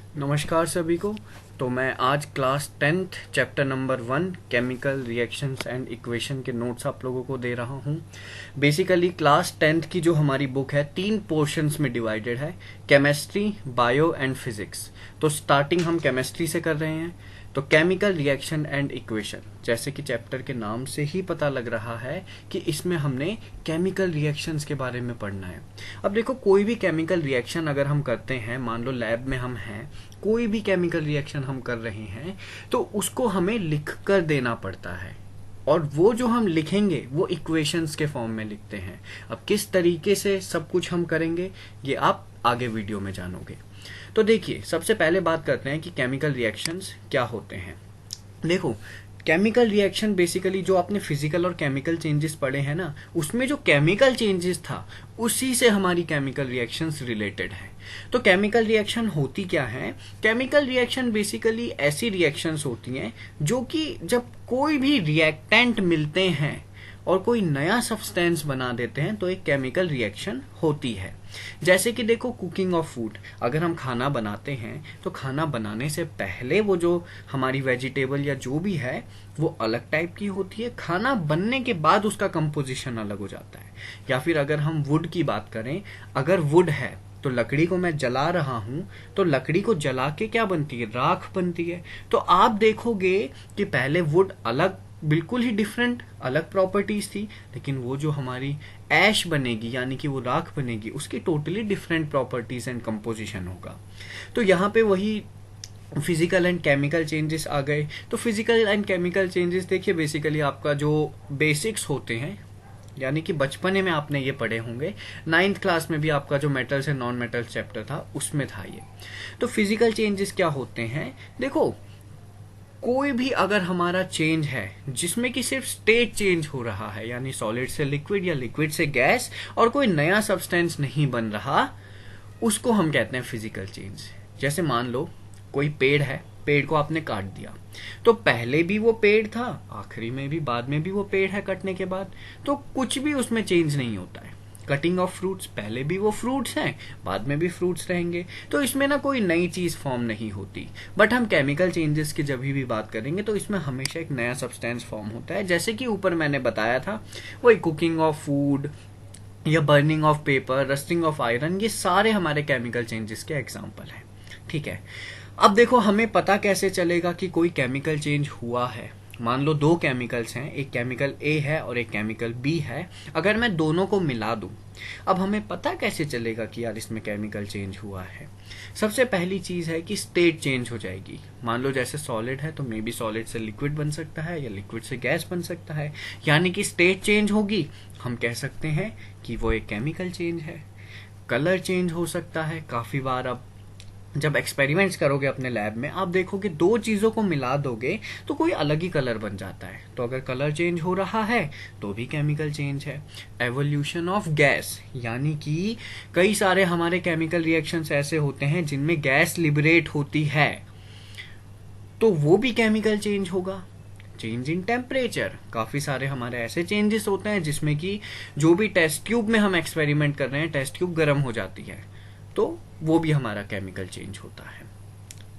नमस्कार सभी को। तो मैं आज class 10th chapter number 1 chemical reactions and equation के नोट्स आप लोगों को दे रहा हूँ। बेसिकली क्लास 10th की जो हमारी बुक है 3 पोर्शंस में डिवाइडेड है, केमिस्ट्री, बायो एंड फिजिक्स। तो स्टार्टिंग हम केमिस्ट्री से कर रहे हैं। तो केमिकल रिएक्शन एंड इक्वेशन, जैसे कि चैप्टर के नाम से ही पता लग रहा है कि इसमें हमने केमिकल रिएक्शंस के बारे में पढ़ना है। अब देखो, कोई भी केमिकल रिएक्शन अगर हम करते हैं, मान लो लैब में हम हैं, कोई भी केमिकल रिएक्शन हम कर रहे हैं, तो उसको हमें लिख कर देना पड़ता है। और वो जो हम लिखेंगे वो इक्वेशंस के फॉर्म में लिखते हैं। अब किस तरीके से सब कुछ हम करेंगे ये आप आगे वीडियो में जानोगे। तो देखिए, सबसे पहले बात करते हैं कि केमिकल रिएक्शंस क्या होते हैं। देखो, केमिकल रिएक्शन बेसिकली जो आपने फिजिकल और केमिकल चेंजेस पढ़े हैं ना, उसमें जो केमिकल चेंजेस था उसी से हमारी केमिकल रिएक्शंस रिलेटेड है। तो केमिकल रिएक्शन होती क्या है? केमिकल रिएक्शन बेसिकली ऐसी रिएक्शंस होती हैं जो कि जब कोई भी रिएक्टेंट मिलते हैं और कोई नया सब्सटेंस बना देते हैं तो एक केमिकल रिएक्शन होती है। जैसे कि देखो, कुकिंग ऑफ फूड, अगर हम खाना बनाते हैं तो खाना बनाने से पहले वो जो हमारी वेजिटेबल या जो भी है वो अलग टाइप की होती है, खाना बनने के बाद उसका कंपोजिशन अलग हो जाता है। या फिर अगर हम वुड की बात करें, अगर वुड है तो लकड़ी को मैं जला रहा हूं तो लकड़ी को जला के क्या बनती है? राख बनती है। तो आप देखोगे कि पहले वुड अलग, बिल्कुल ही डिफरेंट अलग प्रॉपर्टीज थी, लेकिन वो जो हमारी ऐश बनेगी यानी कि वो राख बनेगी, उसकी totally different properties and composition होगा। तो यहाँ पे वही फिजिकल एंड केमिकल चेंजेस आ गए। तो फिजिकल एंड केमिकल चेंजेस देखिए, बेसिकली आपका जो बेसिक्स होते हैं, यानी कि बचपने में आपने ये पढ़े होंगे, 9th क्लास में भी आपका जो metals and non metals chapter था उसमें था ये। तो फिजिकल चेंजेस क्या होते हैं? देखो, कोई भी अगर हमारा चेंज है जिसमें कि सिर्फ स्टेट चेंज हो रहा है, यानी सॉलिड से लिक्विड या लिक्विड से गैस, और कोई नया सब्सटेंस नहीं बन रहा, उसको हम कहते हैं फिजिकल चेंज। जैसे मान लो कोई पेड़ है, पेड़ को आपने काट दिया, तो पहले भी वो पेड़ था, आखिरी में भी, बाद में भी वो पेड़ है कटने के बाद, तो कुछ भी उसमें चेंज नहीं होता है। कटिंग ऑफ फ्रूट्स, पहले भी वो फ्रूट्स हैं, बाद में भी फ्रूट्स रहेंगे, तो इसमें ना कोई नई चीज फॉर्म नहीं होती। बट हम केमिकल चेंजेस की जब भी बात करेंगे तो इसमें हमेशा एक नया सब्सटेंस फॉर्म होता है। जैसे कि ऊपर मैंने बताया था, वही कुकिंग ऑफ फूड या burning of paper, rusting of iron, ये सारे हमारे केमिकल चेंजेस के एग्जाम्पल हैं। ठीक है, अब देखो, हमें पता कैसे चलेगा कि कोई केमिकल चेंज हुआ है? मान लो 2 केमिकल्स हैं, एक केमिकल ए है और एक केमिकल बी है। अगर मैं दोनों को मिला दूं, अब हमें पता कैसे चलेगा कि यार इसमें केमिकल चेंज हुआ है? सबसे पहली चीज है कि स्टेट चेंज हो जाएगी। मान लो जैसे सॉलिड है तो मे बी सॉलिड से लिक्विड बन सकता है या लिक्विड से गैस बन सकता है, यानी कि स्टेट चेंज होगी, हम कह सकते हैं कि वो एक केमिकल चेंज है। कलर चेंज हो सकता है काफी बार। अब जब एक्सपेरिमेंट्स करोगे अपने लैब में, आप देखोगे 2 चीजों को मिला दोगे तो कोई अलग ही कलर बन जाता है। तो अगर कलर चेंज हो रहा है तो भी केमिकल चेंज है। एवोल्यूशन ऑफ गैस, यानी कि कई सारे हमारे केमिकल रिएक्शंस ऐसे होते हैं जिनमें गैस लिबरेट होती है, तो वो भी केमिकल चेंज होगा। चेंज इन टेम्परेचर, काफी सारे हमारे ऐसे चेंजेस होते हैं जिसमें कि जो भी टेस्ट ट्यूब में हम एक्सपेरिमेंट कर रहे हैं, टेस्ट ट्यूब गर्म हो जाती है, तो वो भी हमारा केमिकल चेंज होता है।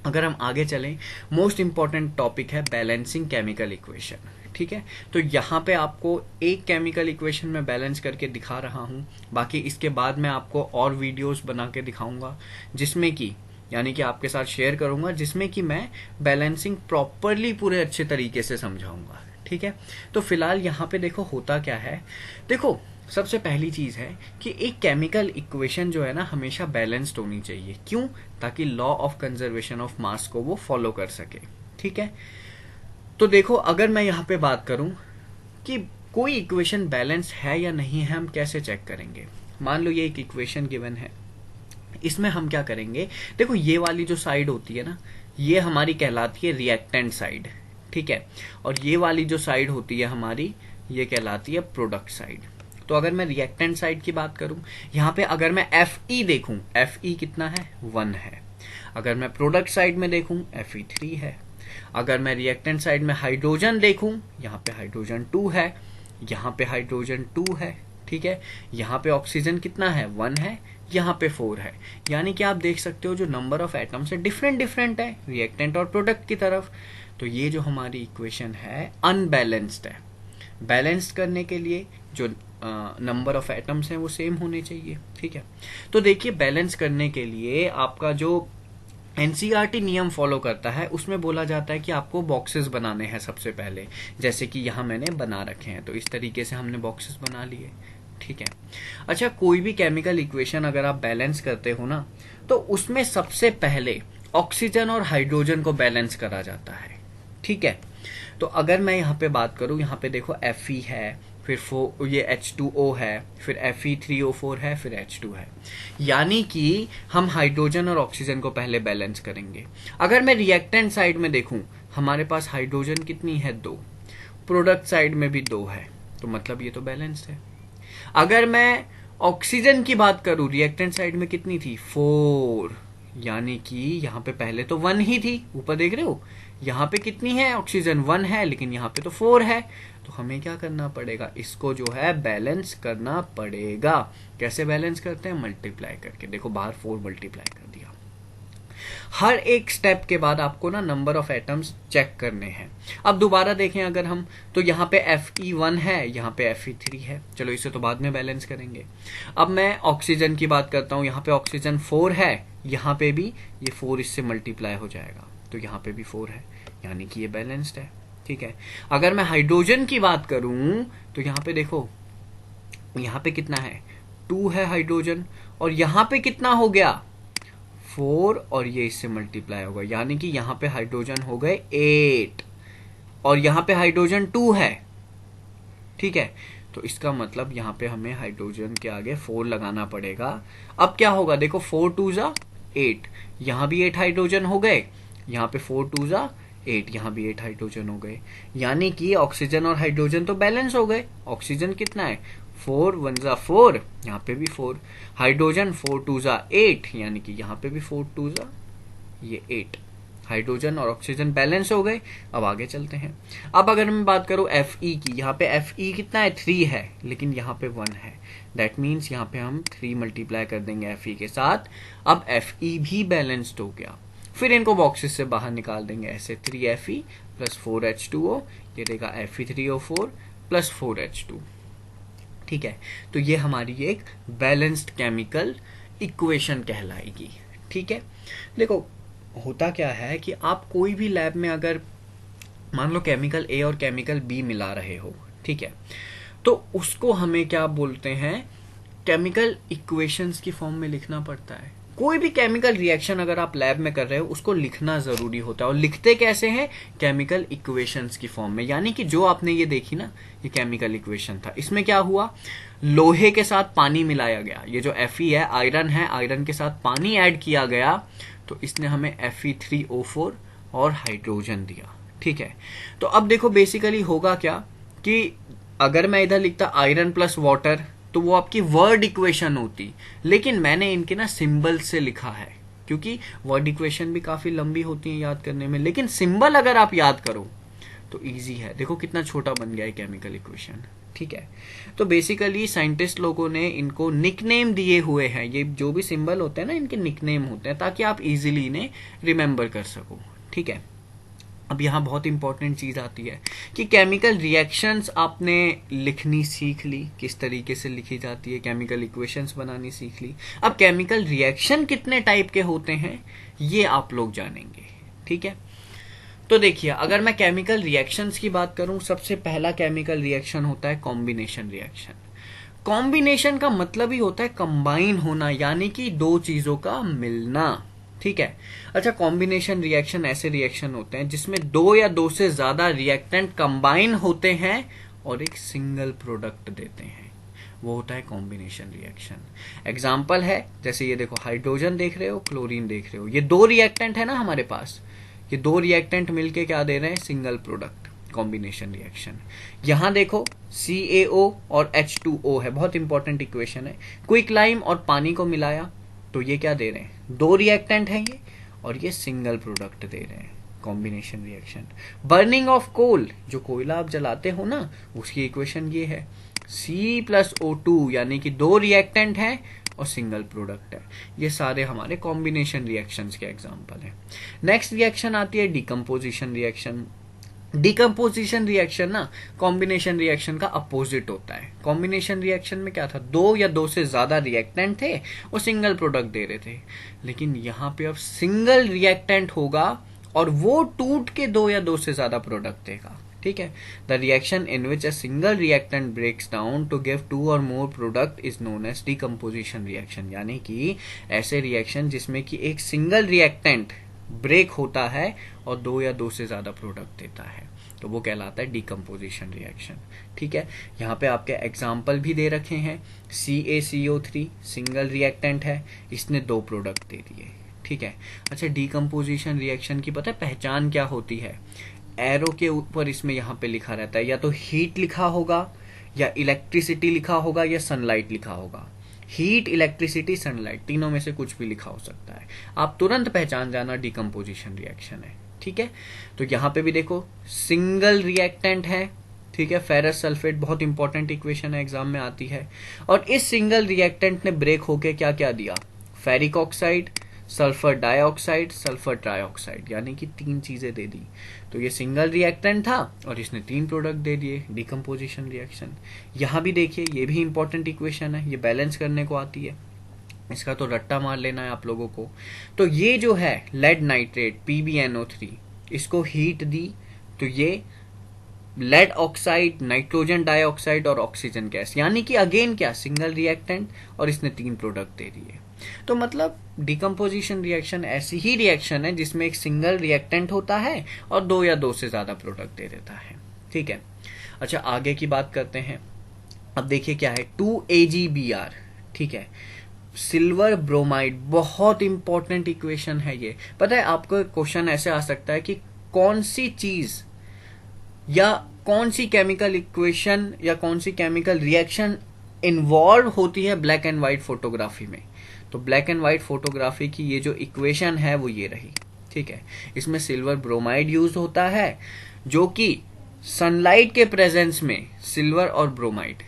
अगर हम आगे चलें, मोस्ट इंपॉर्टेंट टॉपिक है बैलेंसिंग केमिकल इक्वेशन। ठीक है, तो यहाँ पे आपको एक केमिकल इक्वेशन में बैलेंस करके दिखा रहा हूँ, बाकी इसके बाद मैं आपको और वीडियोस बना के दिखाऊंगा जिसमें कि, यानी कि आपके साथ शेयर करूंगा, जिसमें कि मैं बैलेंसिंग प्रॉपरली पूरे अच्छे तरीके से समझाऊंगा। ठीक है, तो फिलहाल यहाँ पे देखो होता क्या है। देखो, सबसे पहली चीज है कि एक केमिकल इक्वेशन जो है ना, हमेशा बैलेंस्ड होनी चाहिए। क्यों? ताकि law of conservation of mass को वो फॉलो कर सके। ठीक है, तो देखो, अगर मैं यहाँ पे बात करूं कि कोई इक्वेशन बैलेंस है या नहीं है, हम कैसे चेक करेंगे? मान लो ये एक इक्वेशन गिवन है, इसमें हम क्या करेंगे? देखो, ये वाली जो साइड होती है ना, ये हमारी कहलाती है रिएक्टेंट साइड। ठीक है, और ये वाली जो साइड होती है हमारी, ये कहलाती है प्रोडक्ट साइड। तो अगर मैं रिएक्टेंट साइड की बात करूं, यहाँ पे अगर मैं Fe देखूं, Fe कितना है? 1 है। अगर मैं प्रोडक्ट साइड में देखूं, Fe 3 है। अगर मैं रिएक्टेंट साइड में हाइड्रोजन देखूं, यहाँ पे हाइड्रोजन 2 है, यहाँ पे हाइड्रोजन 2 है। ठीक है, यहाँ पे ऑक्सीजन कितना है? 1 है, यहाँ पे 4 है। यानी कि आप देख सकते हो जो नंबर ऑफ एटम्स है डिफरेंट है रिएक्टेंट और प्रोडक्ट की तरफ। तो ये जो हमारी इक्वेशन है अनबैलेंस्ड है। बैलेंस करने के लिए जो नंबर ऑफ एटम्स हैं वो सेम होने चाहिए, ठीक है। तो देखिए बैलेंस करने के लिए आपका जो एनसीईआरटी नियम फॉलो करता है उसमें बोला जाता है कि आपको बॉक्सेस बनाने हैं सबसे पहले, जैसे कि यहाँ मैंने बना रखे हैं। तो इस तरीके से हमने बॉक्सेस बना लिए, ठीक है। अच्छा, कोई भी केमिकल इक्वेशन अगर आप बैलेंस करते हो ना, तो उसमें सबसे पहले ऑक्सीजन और हाइड्रोजन को बैलेंस करा जाता है, ठीक है। तो अगर मैं यहाँ पे बात करूँ, यहाँ पे देखो Fe है, फिर ये H2O है, फिर Fe3O4 है, फिर H2 है। यानी कि हम हाइड्रोजन और ऑक्सीजन को पहले बैलेंस करेंगे। अगर मैं रिएक्टेंट साइड में देखूं, हमारे पास हाइड्रोजन कितनी है 2, प्रोडक्ट साइड में भी 2 है, तो मतलब ये तो बैलेंस्ड है। अगर मैं ऑक्सीजन की बात करूं, रिएक्टेंट साइड में कितनी थी 4, यानी कि यहाँ पे पहले तो 1 ही थी, ऊपर देख रहे हो, यहाँ पे कितनी है ऑक्सीजन 1 है, लेकिन यहाँ पे तो 4 है। तो हमें क्या करना पड़ेगा, इसको जो है बैलेंस करना पड़ेगा। कैसे बैलेंस करते हैं, मल्टीप्लाई करके। देखो बाहर 4 मल्टीप्लाई कर दिया। हर एक स्टेप के बाद आपको ना नंबर ऑफ एटम्स चेक करने हैं। अब दोबारा देखें अगर हम, तो यहाँ पे Fe1 है, यहाँ पे Fe3 है, चलो इसे तो बाद में बैलेंस करेंगे। अब मैं ऑक्सीजन की बात करता हूँ, यहाँ पे ऑक्सीजन 4 है, यहाँ पे भी ये 4 इससे मल्टीप्लाई हो जाएगा, तो यहाँ पे भी 4 है, यानी कि ये बैलेंस्ड है, ठीक है। अगर मैं हाइड्रोजन की बात करूं, तो यहाँ पे देखो, यहाँ पे कितना है 2 है हाइड्रोजन, और यहाँ पे कितना हो गया 4, और ये इससे मल्टीप्लाई होगा, यानी कि यहाँ पे हाइड्रोजन हो गए 8, और यहाँ पे हाइड्रोजन 2 है, ठीक है। तो इसका मतलब यहाँ पे हमें हाइड्रोजन के आगे 4 लगाना पड़ेगा। अब क्या होगा, देखो 4 2 जा 8, यहाँ भी 8 हाइड्रोजन हो गए, यहाँ पे 4 2 जा 8, यहाँ भी 8 हाइड्रोजन हो गए, यानी कि ऑक्सीजन और हाइड्रोजन तो बैलेंस हो गए। ऑक्सीजन कितना है 4 1 जा 4, यहाँ पे भी 4, हाइड्रोजन 4 2 जा 8, यानी कि यहाँ पे भी 4 2 जा ये 8, हाइड्रोजन और ऑक्सीजन बैलेंस हो गए। अब आगे चलते हैं। अब अगर मैं बात करूं Fe की, यहाँ पे Fe कितना है 3 है, लेकिन यहाँ पे 1 है, दैट मीन्स यहाँ पे हम 3 मल्टीप्लाई कर देंगे Fe के साथ। अब Fe भी बैलेंस्ड हो गया। फिर इनको बॉक्सेस से बाहर निकाल देंगे ऐसे, 3Fe प्लस 4H2O, ये रहेगा Fe3O4 प्लस 4H2, ठीक है। तो ये हमारी एक बैलेंस्ड केमिकल इक्वेशन कहलाएगी, ठीक है। देखो होता क्या है कि आप कोई भी लैब में अगर मान लो केमिकल ए और केमिकल बी मिला रहे हो, ठीक है, तो उसको हमें क्या बोलते हैं, केमिकल इक्वेशंस की फॉर्म में लिखना पड़ता है। कोई भी केमिकल रिएक्शन अगर आप लैब में कर रहे हो उसको लिखना जरूरी होता है, और लिखते कैसे हैं, केमिकल इक्वेशंस की फॉर्म में। यानी कि जो आपने ये देखी ना, ये केमिकल इक्वेशन था, इसमें क्या हुआ, लोहे के साथ पानी मिलाया गया, ये जो Fe है आयरन के साथ पानी ऐड किया गया, तो इसने हमें Fe3O4 और हाइड्रोजन दिया, ठीक है। तो अब देखो बेसिकली होगा क्या कि अगर मैं इधर लिखता आयरन प्लस वाटर, तो वो आपकी वर्ड इक्वेशन होती, लेकिन मैंने इनके ना सिंबल से लिखा है, क्योंकि वर्ड इक्वेशन भी काफी लंबी होती है याद करने में, लेकिन सिंबल अगर आप याद करो तो इजी है। देखो कितना छोटा बन गया है केमिकल इक्वेशन, ठीक है। तो बेसिकली साइंटिस्ट लोगों ने इनको निकनेम दिए हुए हैं, ये जो भी सिंबल होते हैं ना इनके निकनेम होते हैं, ताकि आप इजीली इन्हें रिमेंबर कर सको, ठीक है। अब यहाँ बहुत इंपॉर्टेंट चीज आती है कि केमिकल रिएक्शंस आपने लिखनी सीख ली, किस तरीके से लिखी जाती है, केमिकल इक्वेशंस बनानी सीख ली। अब केमिकल रिएक्शन कितने टाइप के होते हैं ये आप लोग जानेंगे, ठीक है। तो देखिए अगर मैं केमिकल रिएक्शंस की बात करूं, सबसे पहला केमिकल रिएक्शन होता है कॉम्बिनेशन रिएक्शन। कॉम्बिनेशन का मतलब ही होता है कंबाइन होना, यानी कि दो चीजों का मिलना, ठीक है। अच्छा, कॉम्बिनेशन रिएक्शन ऐसे रिएक्शन होते हैं जिसमें 2 या 2 से ज्यादा रिएक्टेंट कंबाइन होते हैं और एक सिंगल प्रोडक्ट देते हैं, वो होता है कॉम्बिनेशन रिएक्शन। एग्जाम्पल है, जैसे ये देखो हाइड्रोजन देख रहे हो, क्लोरीन देख रहे हो, ये 2 रिएक्टेंट है ना हमारे पास, ये 2 रिएक्टेंट मिलके क्या दे रहे हैं, सिंगल प्रोडक्ट, कॉम्बिनेशन रिएक्शन। यहां देखो CaO और H2O है, बहुत इंपॉर्टेंट इक्वेशन है। क्विकलाइम और पानी को मिलाया तो ये क्या दे रहे हैं, 2 रिएक्टेंट हैं ये, और ये सिंगल प्रोडक्ट दे रहे हैं, combination reaction. Burning of coal, जो कोयला आप जलाते हो ना, उसकी इक्वेशन ये है C+O2, यानी कि 2 रिएक्टेंट हैं और सिंगल प्रोडक्ट है। ये सारे हमारे कॉम्बिनेशन रिएक्शंस के एग्जांपल हैं। नेक्स्ट रिएक्शन आती है डिकम्पोजिशन रिएक्शन। डिकम्पोजिशन रिएक्शन ना कॉम्बिनेशन रिएक्शन का अपोजिट होता है। कॉम्बिनेशन रिएक्शन में क्या था, दो या दो से ज्यादा रिएक्टेंट थे और सिंगल प्रोडक्ट दे रहे थे, लेकिन यहाँ पे अब सिंगल रिएक्टेंट होगा और वो टूट के दो या दो से ज्यादा प्रोडक्ट देगा। ठीक है, the reaction in which a single reactant breaks down to give two और more product is known as decomposition reaction. यानी कि ऐसे रिएक्शन जिसमें कि एक सिंगल रिएक्टेंट ब्रेक होता है और दो या दो से ज्यादा प्रोडक्ट देता है, तो वो कहलाता है डिकम्पोजिशन रिएक्शन। ठीक है, यहाँ पे आपके एग्जाम्पल भी दे रखे हैं। CaCO3 सिंगल रिएक्टेंट है, इसने दो प्रोडक्ट दे दिए। ठीक है, अच्छा डिकम्पोजिशन रिएक्शन की पता है पहचान क्या होती है? एरो के ऊपर इसमें यहाँ पे लिखा रहता है, या तो हीट लिखा होगा या इलेक्ट्रिसिटी लिखा होगा या सनलाइट लिखा होगा। हीट, इलेक्ट्रिसिटी, सनलाइट, तीनों में से कुछ भी लिखा हो सकता है। आप तुरंत पहचान जाना डिकम्पोजिशन रिएक्शन है। ठीक है, तो यहाँ पे भी देखो सिंगल रिएक्टेंट है। ठीक है, फेरस सल्फेट बहुत इंपॉर्टेंट इक्वेशन है, एग्जाम में आती है। और इस सिंगल रिएक्टेंट ने ब्रेक होके क्या क्या दिया, ferric oxide, sulphur dioxide, sulphur trioxide, यानी कि तीन चीजें दे दी। तो ये सिंगल रिएक्टेंट था और इसने तीन प्रोडक्ट दे दिए, डिकम्पोजिशन रिएक्शन। यहाँ भी देखिए, ये भी इंपॉर्टेंट इक्वेशन है, ये बैलेंस करने को आती है, इसका तो रट्टा मार लेना है आप लोगों को। तो ये जो है लेड नाइट्रेट PbNO3, इसको हीट दी तो ये लेड ऑक्साइड, नाइट्रोजन डाइऑक्साइड और ऑक्सीजन गैस, यानी कि अगेन क्या, सिंगल रिएक्टेंट और इसने तीन प्रोडक्ट दे दिए। तो मतलब डिकम्पोजिशन रिएक्शन ऐसी ही रिएक्शन है जिसमें एक सिंगल रिएक्टेंट होता है और दो या दो से ज्यादा प्रोडक्ट दे देता है। ठीक है, अच्छा आगे की बात करते हैं। अब देखिए क्या है 2AgBr। ठीक है, सिल्वर ब्रोमाइड, बहुत इंपॉर्टेंट इक्वेशन है ये। पता है आपको क्वेश्चन ऐसे आ सकता है कि कौन सी चीज या कौन सी केमिकल इक्वेशन या कौन सी केमिकल रिएक्शन इन्वॉल्व होती है ब्लैक एंड व्हाइट फोटोग्राफी में। तो ब्लैक एंड व्हाइट फोटोग्राफी की ये जो इक्वेशन है वो ये रही। ठीक है, इसमें सिल्वर ब्रोमाइड यूज होता है, जो कि सनलाइट के प्रेजेंस में सिल्वर और ब्रोमाइड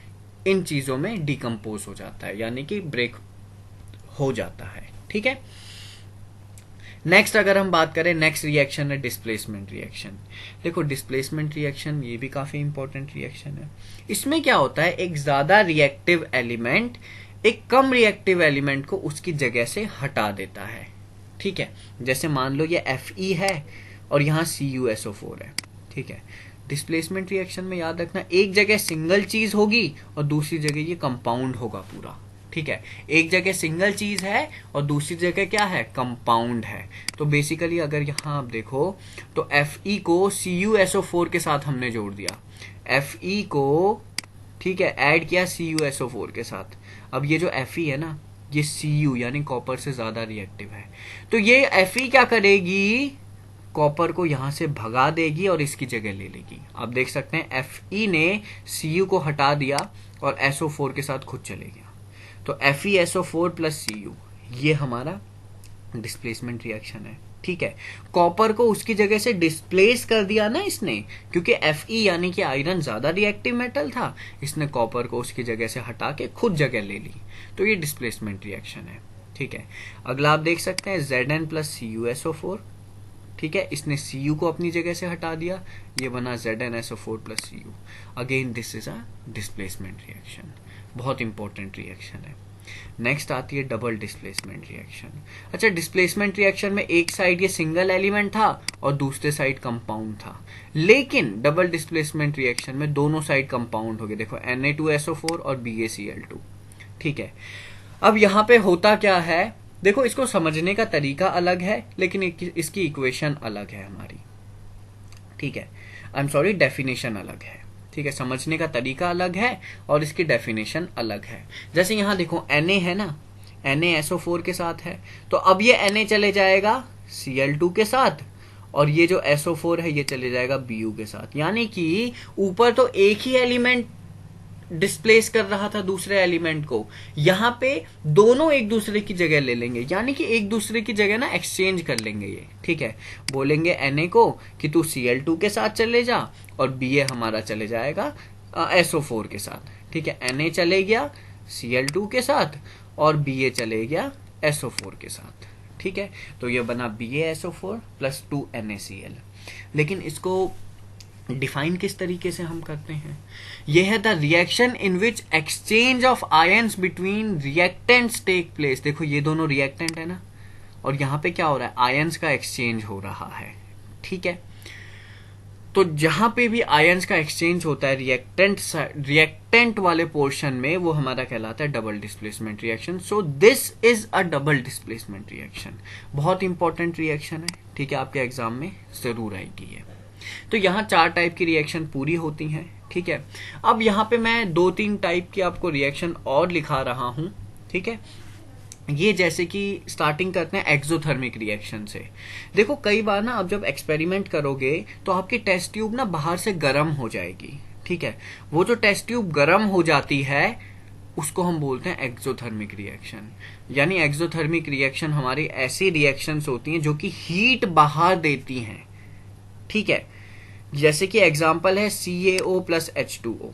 इन चीजों में डिकम्पोज हो जाता है, यानी कि ब्रेक हो जाता है। ठीक है, नेक्स्ट अगर हम बात करें, नेक्स्ट रिएक्शन है डिस्प्लेसमेंट रिएक्शन। देखो डिस्प्लेसमेंट रिएक्शन ये भी काफी इंपॉर्टेंट रिएक्शन है। इसमें क्या होता है, एक ज्यादा रिएक्टिव एलिमेंट एक कम रिएक्टिव एलिमेंट को उसकी जगह से हटा देता है। ठीक है, जैसे मान लो ये Fe है और यहाँ CuSO4 है। ठीक है, डिस्प्लेसमेंट रिएक्शन में याद रखना, एक जगह सिंगल चीज होगी और दूसरी जगह ये कंपाउंड होगा पूरा। ठीक है, एक जगह सिंगल चीज है और दूसरी जगह क्या है, कंपाउंड है। तो बेसिकली अगर यहाँ आप देखो तो Fe को CuSO4 के साथ हमने जोड़ दिया, Fe को ठीक है ऐड किया CuSO4 के साथ। अब ये जो Fe है ना, ये Cu यानी कॉपर से ज्यादा रिएक्टिव है, तो ये Fe क्या करेगी, कॉपर को यहां से भगा देगी और इसकी जगह ले लेगी। आप देख सकते हैं Fe ने Cu को हटा दिया और SO4 के साथ खुद चले गया। तो FeSO4 प्लस Cu ये हमारा डिस्प्लेसमेंट रिएक्शन है। ठीक है, कॉपर को उसकी जगह से डिस्प्लेस कर दिया ना इसने, क्योंकि Fe यानी कि आयरन ज्यादा रिएक्टिव मेटल था, इसने कॉपर को उसकी जगह से हटा के खुद जगह ले ली। तो ये डिस्प्लेसमेंट रिएक्शन है। ठीक है, अगला आप देख सकते हैं Zn प्लस CuSO4। ठीक है, इसने Cu को अपनी जगह से हटा दिया, ये बना ZnSO4 plus Cu। Again this is a displacement reaction, बहुत इंपॉर्टेंट रिएक्शन है। नेक्स्ट आती है डबल डिस्प्लेसमेंट रिएक्शन। अच्छा, डिस्प्लेसमेंट रिएक्शन में एक साइड ये सिंगल एलिमेंट था और दूसरे साइड कंपाउंड था, लेकिन डबल डिस्प्लेसमेंट रिएक्शन में दोनों साइड कंपाउंड हो गए। देखो Na2SO4 और BaCl2। ठीक है, अब यहाँ पे होता क्या है, देखो इसको समझने का तरीका अलग है लेकिन इसकी इक्वेशन अलग है हमारी। ठीक है, आई एम सॉरी, डेफिनेशन अलग है। ठीक है, समझने का तरीका अलग है और इसकी डेफिनेशन अलग है। जैसे यहाँ देखो Na है ना, NaSO4 के साथ है, तो अब ये Na चले जाएगा Cl2 के साथ और ये जो SO4 है ये चले जाएगा Bu के साथ। यानी कि ऊपर तो एक ही एलिमेंट डिस्प्लेस कर रहा था दूसरे एलिमेंट को, यहाँ पे दोनों एक दूसरे की जगह ले लेंगे, यानी कि एक दूसरे की जगह ना एक्सचेंज कर लेंगे ये। ठीक है, बोलेंगे Na को कि तू Cl2 के साथ चले जा और Ba हमारा चले जाएगा SO4 के साथ। ठीक है, Na चले गया Cl2 के साथ और Ba चले गया SO4 के साथ, ठीक है। तो ये बना BaSO4 प्लस 2 NaCl। लेकिन इसको डिफाइन किस तरीके से हम करते हैं? ये है the reaction in which exchange of ions between reactants take place. देखो ये दोनों रिएक्टेंट है ना, और यहां पे क्या हो रहा है? आयंस का एक्सचेंज हो रहा है, ठीक है। तो जहां पे भी आयंस का एक्सचेंज होता है रिएक्टेंट वाले पोर्शन में, वो हमारा कहलाता है double displacement reaction. So this is a double displacement reaction. बहुत इंपॉर्टेंट रिएक्शन है, ठीक है, आपके एग्जाम में जरूर आएगी है। तो यहाँ 4 टाइप की रिएक्शन पूरी होती हैं, ठीक है। अब यहाँ पे मैं 2-3 टाइप की आपको रिएक्शन और लिखा रहा हूं, ठीक है। ये जैसे कि स्टार्टिंग करते हैं एक्सोथर्मिक रिएक्शन से। देखो कई बार ना आप जब एक्सपेरिमेंट करोगे तो आपकी टेस्ट ट्यूब ना बाहर से गर्म हो जाएगी, ठीक है। वो जो टेस्ट ट्यूब गर्म हो जाती है उसको हम बोलते हैं एक्सोथर्मिक रिएक्शन। यानी एक्सोथर्मिक रिएक्शन हमारी ऐसी रिएक्शंस होती हैं जो कि हीट बाहर देती हैं, ठीक है। जैसे कि एग्जांपल है CaO प्लस H2O,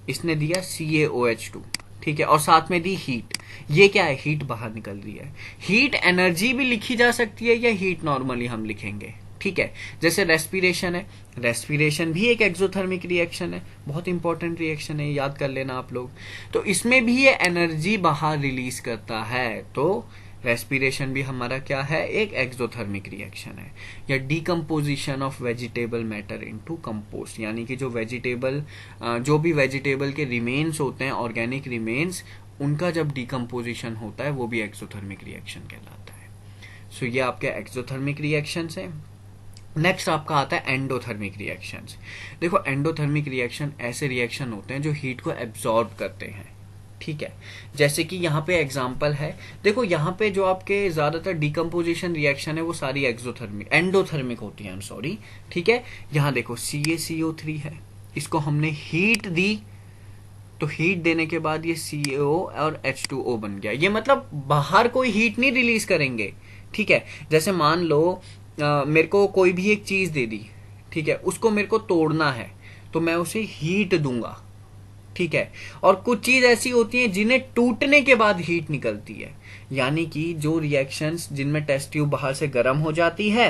इसने दिया CaOH2, ठीक है, और साथ में दी हीट। ये क्या है? हीट बाहर निकल रही है। हीट एनर्जी भी लिखी जा सकती है या हीट नॉर्मली हम लिखेंगे, ठीक है। जैसे रेस्पिरेशन है, रेस्पिरेशन भी एक एक्सोथर्मिक रिएक्शन है, बहुत इंपॉर्टेंट रिएक्शन है, याद कर लेना आप लोग। तो इसमें भी ये एनर्जी बाहर रिलीज करता है, तो रेस्पिरेशन भी हमारा क्या है? एक एक्सोथर्मिक रिएक्शन है। या decomposition of vegetable matter into compost, यानी कि जो भी वेजिटेबल के रिमेन्स होते हैं, ऑर्गेनिक रिमेन्स, उनका जब डीकम्पोजिशन होता है वो भी एक्सोथर्मिक रिएक्शन कहलाता है। सो ये आपके एक्सोथर्मिक रिएक्शंस है। नेक्स्ट आपका आता है एंडोथर्मिक रिएक्शंस। देखो एंडोथर्मिक रिएक्शन ऐसे रिएक्शन होते हैं जो हीट को एब्जॉर्ब करते हैं, ठीक है। जैसे कि यहाँ पे एग्जांपल है, देखो यहाँ पे जो आपके ज्यादातर डीकम्पोजिशन रिएक्शन है वो सारी एंडोथर्मिक होती है, सॉरी, ठीक है। यहाँ देखो CaCO3 है, इसको हमने हीट दी, तो हीट देने के बाद ये CO और H2O बन गया। ये मतलब बाहर कोई हीट नहीं रिलीज करेंगे, ठीक है। जैसे मान लो मेरे को कोई भी एक चीज दे दी, ठीक है, उसको मेरे को तोड़ना है तो मैं उसे हीट दूंगा, ठीक है। और कुछ चीज ऐसी होती हैं जिन्हें टूटने के बाद हीट निकलती है, यानी कि जो रिएक्शंस जिनमें टेस्ट ट्यूब बाहर से गर्म हो जाती है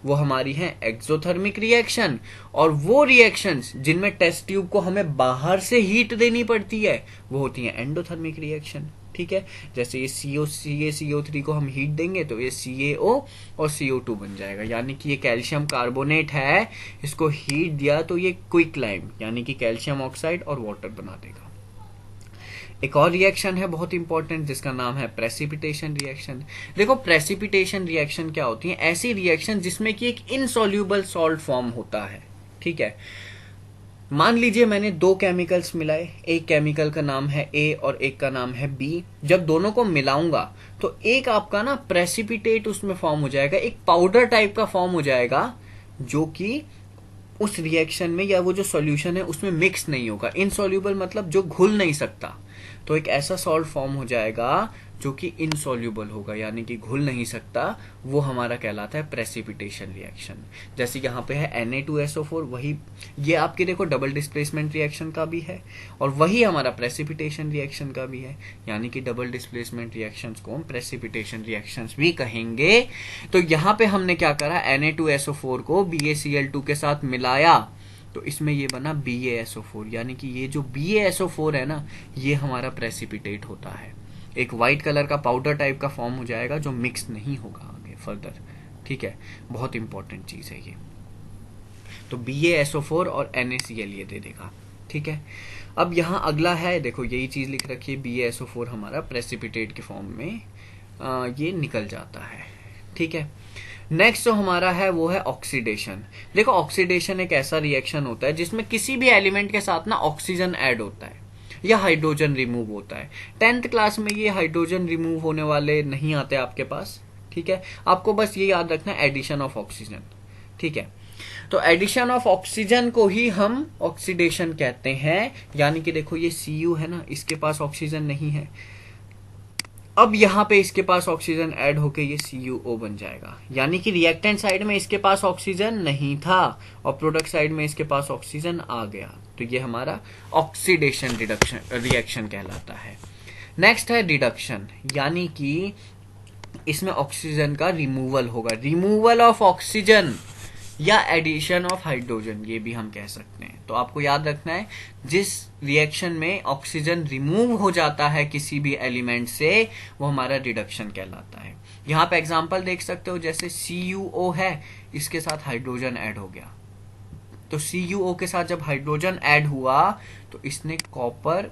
वो हमारी है एक्सोथर्मिक रिएक्शन, और वो रिएक्शंस जिनमें टेस्ट ट्यूब को हमें बाहर से हीट देनी पड़ती है वो होती है एंडोथर्मिक रिएक्शन, ठीक है। जैसे ये CaCO3 को हम हीट देंगे तो ये CaO और CO2 बन जाएगा, यानी कि ये कैल्शियम कार्बोनेट है, इसको हीट दिया तो ये क्विक लाइम यानी कि कैल्शियम ऑक्साइड और वाटर बना देगा। एक और रिएक्शन है बहुत इंपॉर्टेंट जिसका नाम है प्रेसिपिटेशन रिएक्शन। देखो प्रेसिपिटेशन रिएक्शन क्या होती है? ऐसी रिएक्शन जिसमें कि एक इनसॉल्यूबल सॉल्ट फॉर्म होता है, ठीक है। मान लीजिए मैंने 2 केमिकल्स मिलाए, एक केमिकल का नाम है A और एक का नाम है B। जब दोनों को मिलाऊंगा तो एक आपका ना प्रेसिपिटेट उसमें फॉर्म हो जाएगा, एक पाउडर टाइप का फॉर्म हो जाएगा जो कि उस रिएक्शन में या वो जो सॉल्यूशन है उसमें मिक्स नहीं होगा। इनसॉल्यूबल मतलब जो घुल नहीं सकता, तो एक ऐसा सॉल्ट फॉर्म हो जाएगा जो कि इनसॉल्यूबल होगा, यानी कि घुल नहीं सकता, वो हमारा कहलाता है प्रेसिपिटेशन रिएक्शन। जैसे यहाँ पे है Na2SO4, वही ये आपके देखो डबल डिस्प्लेसमेंट रिएक्शन का भी है और वही हमारा प्रेसिपिटेशन रिएक्शन का भी है, यानी कि डबल डिस्प्लेसमेंट रिएक्शंस को हम प्रेसिपिटेशन रिएक्शंस भी कहेंगे। तो यहाँ पे हमने क्या करा, Na2SO4 को BaCl2 के साथ मिलाया तो इसमें ये बना BaSO4, यानी कि ये जो BaSO4 है ना ये हमारा प्रेसिपिटेट होता है, एक व्हाइट कलर का पाउडर टाइप का फॉर्म हो जाएगा जो मिक्स नहीं होगा आगे फर्दर, ठीक है। बहुत इंपॉर्टेंट चीज है ये। तो BaSO4 और NaCl ये दे देगा, ठीक है। अब यहाँ अगला है, देखो यही चीज लिख रखी है, BaSO4 हमारा प्रेसिपिटेट के फॉर्म में ये निकल जाता है, ठीक है। नेक्स्ट जो हमारा है वो है ऑक्सीडेशन। देखो ऑक्सीडेशन एक ऐसा रिएक्शन होता है जिसमें किसी भी एलिमेंट के साथ ना ऑक्सीजन ऐड होता है या हाइड्रोजन रिमूव होता है। 10th क्लास में ये हाइड्रोजन रिमूव होने वाले नहीं आते आपके पास, ठीक है। आपको बस ये याद रखना एडिशन ऑफ ऑक्सीजन, ठीक है। तो एडिशन ऑफ ऑक्सीजन को ही हम ऑक्सीडेशन कहते हैं, यानी कि देखो ये Cu है ना, इसके पास ऑक्सीजन नहीं है, अब यहाँ पे इसके पास ऑक्सीजन ऐड होके ये CuO बन जाएगा, यानी कि रिएक्टेंट साइड में इसके पास ऑक्सीजन नहीं था और प्रोडक्ट साइड में इसके पास ऑक्सीजन आ गया, तो ये हमारा ऑक्सीडेशन रिएक्शन कहलाता है। नेक्स्ट है रिडक्शन, यानी कि इसमें ऑक्सीजन का रिमूवल होगा, रिमूवल ऑफ ऑक्सीजन या एडिशन ऑफ हाइड्रोजन, ये भी हम कह सकते हैं। तो आपको याद रखना है, जिस रिएक्शन में ऑक्सीजन रिमूव हो जाता है किसी भी एलिमेंट से, वो हमारा रिडक्शन कहलाता है। यहाँ पे एग्जांपल देख सकते हो, जैसे CuO है, इसके साथ हाइड्रोजन ऐड हो गया, तो CuO के साथ जब हाइड्रोजन ऐड हुआ तो इसने कॉपर,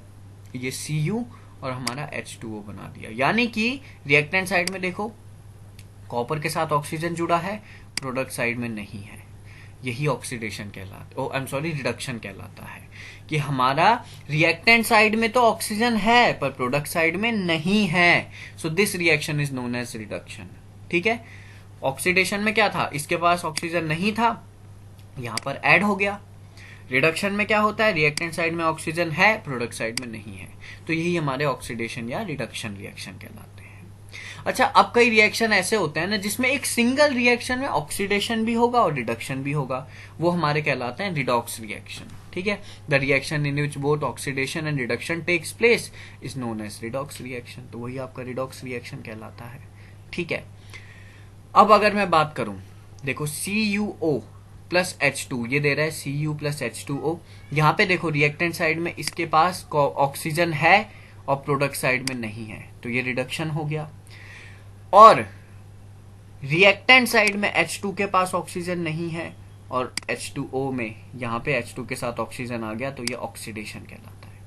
ये Cu और हमारा H2O बना दिया। यानी कि रिएक्टेंट साइड में देखो कॉपर के साथ ऑक्सीजन जुड़ा है, प्रोडक्ट साइड में नहीं है, यही ऑक्सीडेशन कहलाता, आई एम सॉरी, रिडक्शन कहलाता है कि हमारा रिएक्टेंट साइड में तो ऑक्सीजन है पर प्रोडक्ट साइड में नहीं है। So this reaction is known as reduction. ठीक है, ऑक्सीडेशन में क्या था, इसके पास ऑक्सीजन नहीं था, यहां पर ऐड हो गया। रिडक्शन में क्या होता है, रिएक्टेंट साइड में ऑक्सीजन है, प्रोडक्ट साइड में नहीं है, तो यही हमारे ऑक्सीडेशन या रिडक्शन रिएक्शन कहलाते हैं। अच्छा, अब कई रिएक्शन ऐसे होते हैं ना जिसमें एक सिंगल रिएक्शन में ऑक्सीडेशन भी होगा और रिडक्शन भी होगा, वो हमारे कहलाते हैं रिडॉक्स रिएक्शन। ठीक है, the reaction in which both oxidation and reduction takes place is known as redox reaction, तो वही आपका रिडॉक्स रिएक्शन कहलाता है। ठीक है, अब अगर मैं बात करूं, देखो CuO प्लस H2, ये दे रहा है Cu प्लस H2O, यहाँ पे देखो रिएक्टेंट साइड में इसके पास ऑक्सीजन है और प्रोडक्ट साइड में नहीं है, तो ये रिडक्शन हो गया। और रिएक्टेंट साइड में H2 के पास ऑक्सीजन नहीं है और H2O में यहाँ पे H2 के साथ ऑक्सीजन आ गया, तो ये ऑक्सीडेशन कहलाता है।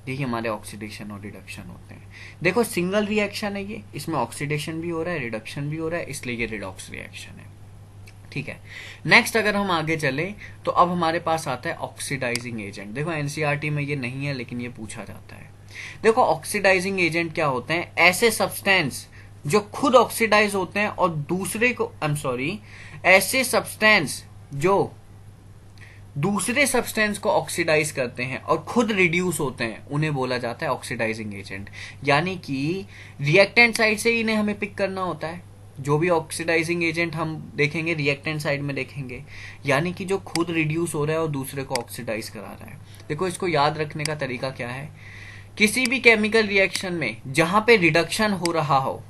यही हमारे ऑक्सीडेशन और रिडक्शन होते हैं। देखो सिंगल रिएक्शन है ये, इसमें ऑक्सीडेशन भी हो रहा है, रिडक्शन भी हो रहा है, इसलिए ये रिडॉक्स रिएक्शन है। ठीक है, नेक्स्ट अगर हम आगे चले तो अब हमारे पास आता है ऑक्सीडाइजिंग एजेंट। देखो एनसीईआरटी में ये नहीं है लेकिन ये पूछा जाता है। देखो ऑक्सीडाइजिंग एजेंट क्या होते हैं, ऐसे सब्सटेंस जो खुद ऑक्सीडाइज होते हैं और दूसरे को, आई एम सॉरी, ऐसे सब्सटेंस जो दूसरे सब्सटेंस को ऑक्सीडाइज करते हैं और खुद रिड्यूस होते हैं, उन्हें बोला जाता है ऑक्सीडाइजिंग एजेंट। यानी कि रिएक्टेंट साइड से इन्हें हमें पिक करना होता है, जो भी ऑक्सीडाइजिंग एजेंट हम देखेंगे रिएक्टेंट साइड में देखेंगे, यानी कि जो खुद रिड्यूस हो रहा है और दूसरे को ऑक्सीडाइज करा रहा है। देखो इसको याद रखने का तरीका क्या है, किसी भी केमिकल रिएक्शन में जहां पे रिडक्शन हो रहा हो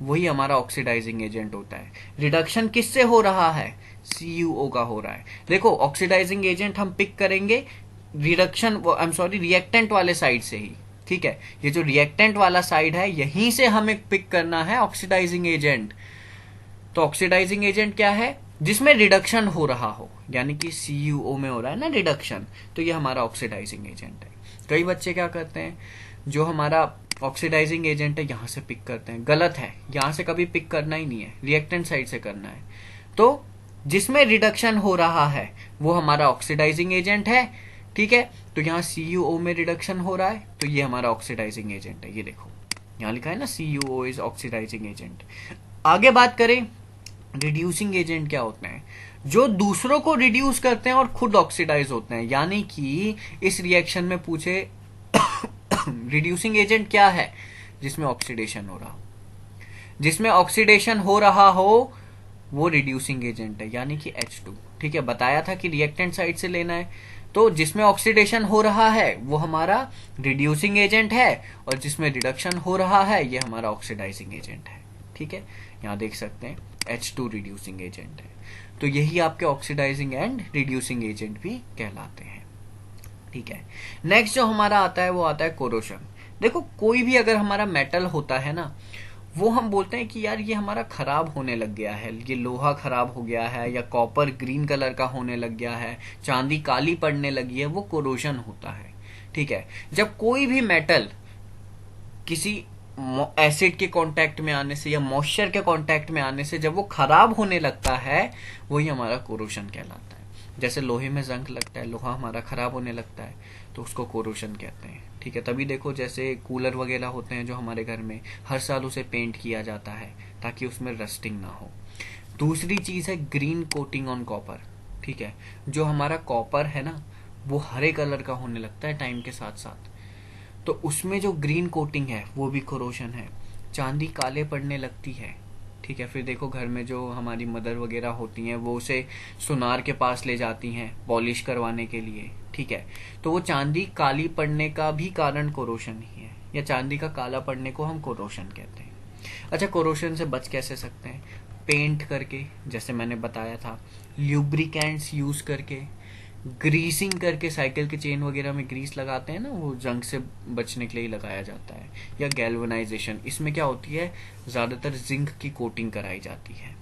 वही हमारा ऑक्सीडाइजिंग एजेंट होता है। रिडक्शन किससे हो रहा है, CuO का हो रहा है। देखो ऑक्सीडाइजिंग एजेंट हम पिक करेंगे reduction, I am sorry, reactant वाले साइड से ही। ठीक है, ये जो रिएक्टेंट वाला साइड है यहीं से हमें पिक करना है ऑक्सीडाइजिंग एजेंट। तो ऑक्सीडाइजिंग एजेंट क्या है, जिसमें रिडक्शन हो रहा हो, यानी कि CuO में हो रहा है ना रिडक्शन, तो ये हमारा ऑक्सीडाइजिंग एजेंट है। कई बच्चे क्या करते हैं, जो हमारा ऑक्सीडाइजिंग एजेंट है यहां से पिक करते हैं, गलत है, यहां से कभी पिक करना ही नहीं है, रिएक्टेंट साइड से करना है। तो जिसमें रिडक्शन हो रहा है वो हमारा ऑक्सीडाइजिंग एजेंट है। ठीक है, तो यहाँ CuO में रिडक्शन हो रहा है तो ये हमारा ऑक्सीडाइजिंग एजेंट है। ये देखो यहाँ लिखा है ना, CuO इज ऑक्सीडाइजिंग एजेंट। आगे बात करें रिड्यूसिंग एजेंट क्या होते हैं, जो दूसरों को रिड्यूस करते हैं और खुद ऑक्सीडाइज होते हैं। यानी कि इस रिएक्शन में पूछे रिड्यूसिंग एजेंट क्या है, जिसमें ऑक्सीडेशन हो रहा हो, जिसमें ऑक्सीडेशन हो रहा हो वो रिड्यूसिंग एजेंट है, यानी कि H2। ठीक है, बताया था कि रिएक्टेंट साइड से लेना है, तो जिसमें ऑक्सीडेशन हो रहा है वो हमारा रिड्यूसिंग एजेंट है और जिसमें रिडक्शन हो रहा है ये हमारा ऑक्सीडाइजिंग एजेंट है। ठीक है, यहां देख सकते हैं H2 रिड्यूसिंग एजेंट है, तो यही आपके ऑक्सीडाइजिंग एंड रिड्यूसिंग एजेंट भी कहलाते हैं। ठीक है, नेक्स्ट जो हमारा आता है वो आता है कोरोशन। देखो कोई भी अगर हमारा मेटल होता है ना, वो हम बोलते हैं कि यार ये हमारा खराब होने लग गया है, ये लोहा खराब हो गया है, या कॉपर ग्रीन कलर का होने लग गया है, चांदी काली पड़ने लगी है, वो कोरोशन होता है। ठीक है, जब कोई भी मेटल किसी एसिड के कांटेक्ट में आने से या मॉइस्चर के कांटेक्ट में आने से जब वो खराब होने लगता है, वही हमारा कोरोशन कहलाता है। जैसे लोहे में जंग लगता है, लोहा हमारा खराब होने लगता है तो उसको कोरोशन कहते हैं। ठीक है, तभी देखो जैसे कूलर वगैरह होते हैं जो हमारे घर में, हर साल उसे पेंट किया जाता है ताकि उसमें रस्टिंग ना हो। दूसरी चीज है ग्रीन कोटिंग ऑन कॉपर। ठीक है, जो हमारा कॉपर है ना वो हरे कलर का होने लगता है टाइम के साथ साथ, तो उसमें जो ग्रीन कोटिंग है वो भी कोरोशन है। चांदी काले पड़ने लगती है। ठीक है, फिर देखो घर में जो हमारी मदर वगैरह होती हैं वो उसे सुनार के पास ले जाती हैं पॉलिश करवाने के लिए। ठीक है, तो वो चांदी काली पड़ने का भी कारण कोरोशन ही है, या चांदी का काला पड़ने को हम कोरोशन कहते हैं। अच्छा, कोरोशन से बच कैसे सकते हैं? पेंट करके, जैसे मैंने बताया था, ल्यूब्रिकेंट्स यूज करके, ग्रीसिंग करके, साइकिल के चेन वगैरह में ग्रीस लगाते हैं ना, वो जंग से बचने के लिए लगाया जाता है, या गैल्वेनाइजेशन, इसमें क्या होती है, ज्यादातर जिंक की कोटिंग कराई जाती है।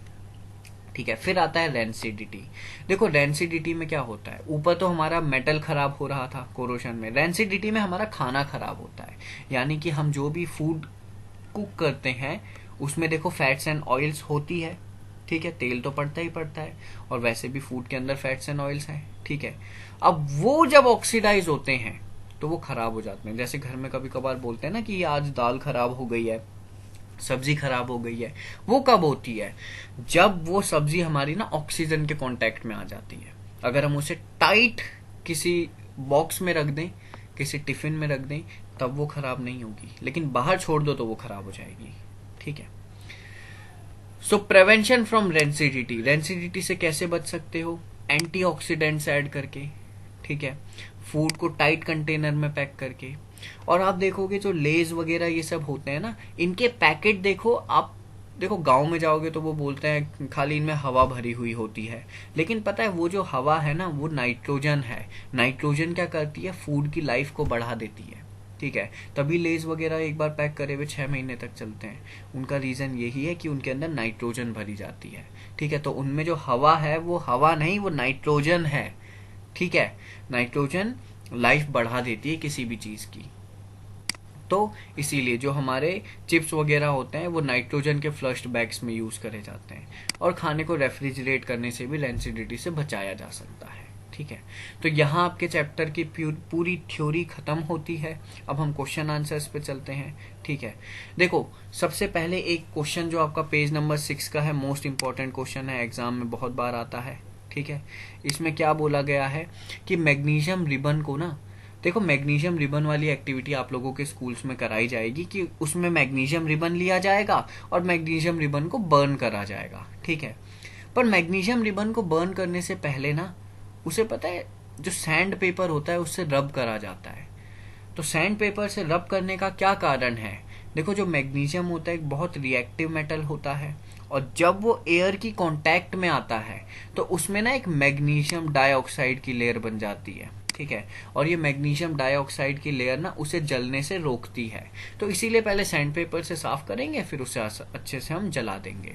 ठीक है, फिर आता है रेंसिडिटी। देखो रेंसिडिटी में क्या होता है, ऊपर तो हमारा मेटल खराब हो रहा था कोरोशन में, रेंसिडिटी में हमारा खाना खराब होता है, यानी कि हम जो भी फूड कुक करते हैं उसमें देखो फैट्स एंड ऑयल्स होती है। ठीक है, तेल तो पड़ता ही पड़ता है, और वैसे भी फूड के अंदर फैट्स एंड ऑयल्स हैं। ठीक है, अब वो जब ऑक्सीडाइज होते हैं तो वो खराब हो जाते हैं। जैसे घर में कभी कभार बोलते हैं ना कि आज दाल खराब हो गई है, सब्जी खराब हो गई है, वो कब होती है? जब वो सब्जी हमारी ना ऑक्सीजन के कांटेक्ट में आ जाती है। अगर हम उसे टाइट किसी बॉक्स में रख दें, किसी टिफिन में रख दें, तब वो खराब नहीं होगी, लेकिन बाहर छोड़ दो तो वो खराब हो जाएगी। ठीक है, सो प्रिवेंशन फ्रॉम रेंसिडिटी, रेंसिडिटी से कैसे बच सकते हो? एंटीऑक्सीडेंट्स ऐड करके। ठीक है, फूड को टाइट कंटेनर में पैक करके। और आप देखोगे जो लेज वगैरह ये सब होते हैं ना, इनके पैकेट देखो, आप देखो गांव में जाओगे तो वो बोलते हैं खाली इनमें हवा भरी हुई होती है, लेकिन पता है वो जो हवा है ना, वो नाइट्रोजन है। नाइट्रोजन क्या करती है, फूड की लाइफ को बढ़ा देती है। ठीक है, तभी लेज वगैरह एक बार पैक करे हुए 6 महीने तक चलते हैं। उनका रीजन यही है कि उनके अंदर नाइट्रोजन भरी जाती है। ठीक है, तो उनमें जो हवा है वो हवा नहीं, वो नाइट्रोजन है। ठीक है, नाइट्रोजन लाइफ बढ़ा देती है किसी भी चीज की। तो इसीलिए जो हमारे चिप्स वगैरह होते हैं वो नाइट्रोजन के फ्लश्ड बैग्स में यूज करे जाते हैं। और खाने को रेफ्रिजरेट करने से भी रेंसिडिटी से बचाया जा सकता है। ठीक है, तो यहाँ आपके चैप्टर की पूरी थ्योरी खत्म होती है। अब हम क्वेश्चन आंसर्स पे चलते हैं। ठीक है, देखो सबसे पहले एक क्वेश्चन जो आपका पेज नंबर 6 का है, मोस्ट इंपॉर्टेंट क्वेश्चन है, एग्जाम में बहुत बार आता है। ठीक है, इसमें क्या बोला गया है कि मैग्नीशियम रिबन को ना, देखो मैग्नीशियम रिबन वाली एक्टिविटी आप लोगों के स्कूल्स में कराई जाएगी कि उसमें मैग्नीशियम रिबन लिया जाएगा और मैग्नीशियम रिबन को बर्न करा जाएगा। ठीक है, पर मैग्नीशियम रिबन को बर्न करने से पहले ना उसे पता है जो सैंड पेपर होता है उससे रब करा जाता है। तो सैंड पेपर से रब करने का क्या कारण है? देखो जो मैग्नीशियम होता है एक बहुत रिएक्टिव मेटल होता है, और जब वो एयर की कांटेक्ट में आता है तो उसमें ना एक मैग्नीशियम डाइऑक्साइड की लेयर बन जाती है। ठीक है, और ये मैग्नीशियम डाइऑक्साइड की लेयर ना उसे जलने से रोकती है। तो इसीलिए पहले सैंड पेपर से साफ करेंगे, फिर उसे अच्छे से हम जला देंगे।